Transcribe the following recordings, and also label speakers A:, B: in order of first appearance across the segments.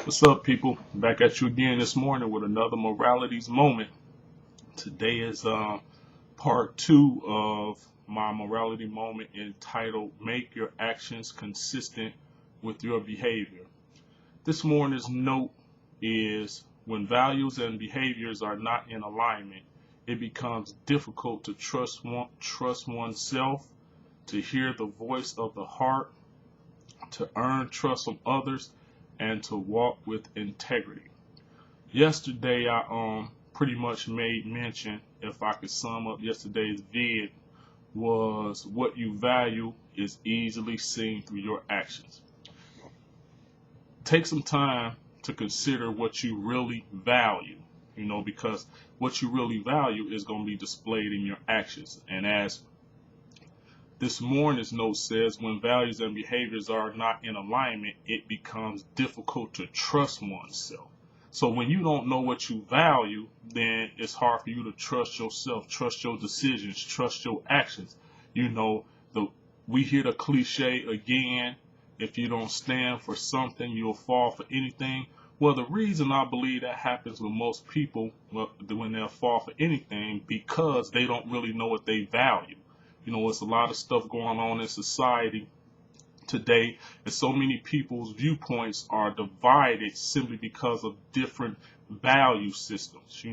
A: What's up, people? Back at you again this morning with another moralities moment. Today is part two of my morality moment entitled Make Your Actions Consistent with Your Behavior. This morning's note is when values and behaviors are not in alignment, it becomes difficult to trust oneself, to hear the voice of the heart, to earn trust from others, and to walk with integrity. Yesterday, I pretty much made mention, if I could sum up yesterday's vid, was what you value is easily seen through your actions. Take some time to consider what you really value, because what you really value is going to be displayed in your actions. And as this morning's note says, when values and behaviors are not in alignment, it becomes difficult to trust oneself. So when you don't know what you value, then it's hard for you to trust yourself, trust your decisions, trust your actions. We hear the cliche again, if you don't stand for something, you'll fall for anything. Well, the reason I believe that happens with most people when they'll fall for anything, because they don't really know what they value. It's a lot of stuff going on in society today, and so many people's viewpoints are divided simply because of different value systems.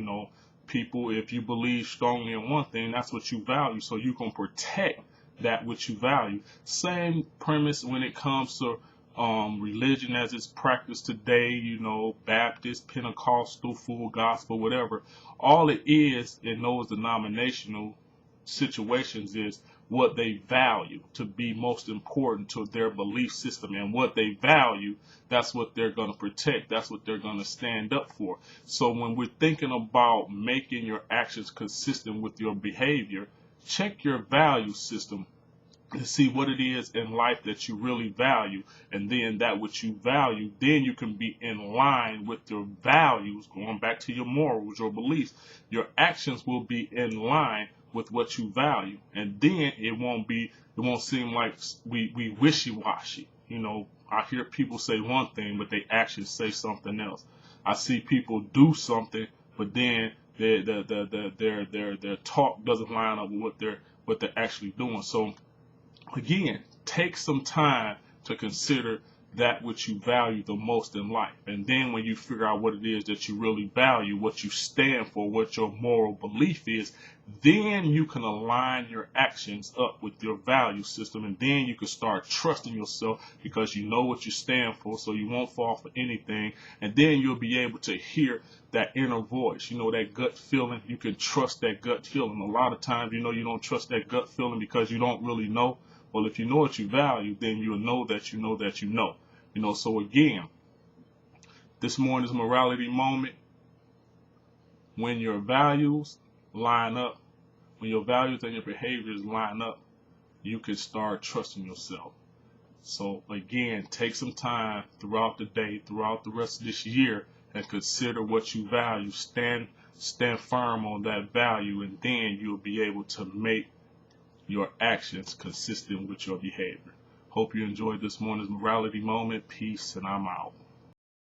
A: People, if you believe strongly in one thing, that's what you value, so you can protect that which you value. Same premise when it comes to religion as it's practiced today, Baptist, Pentecostal, full gospel, whatever. All it is in those denominational situations is what they value to be most important to their belief system, and what they value, that's what they're going to protect, that's what they're going to stand up for. So when we're thinking about making your actions consistent with your behavior, check your value system to see what it is in life that you really value, and then that which you value, then you can be in line with your values, going back to your morals, your beliefs. Your actions will be in line with what you value, and then it won't seem like we wishy-washy. I hear people say one thing, but they actually say something else. I see people do something, but then their talk doesn't line up with what they're actually doing. So again, take some time to consider that which you value the most in life. And then when you figure out what it is that you really value, what you stand for, what your moral belief is, then you can align your actions up with your value system. And then you can start trusting yourself, because you know what you stand for, so you won't fall for anything. And then you'll be able to hear that inner voice, that gut feeling. You can trust that gut feeling. A lot of times, you don't trust that gut feeling because you don't really know. Well, if you know what you value, then you'll know that you know that you know. So again, this morning's morality moment, when your values line up, when your values and your behaviors line up, you can start trusting yourself. So again, take some time throughout the day, throughout the rest of this year, and consider what you value. Stand firm on that value, and then you'll be able to make your actions consistent with your behavior. Hope you enjoyed this morning's morality moment. Peace, and I'm out.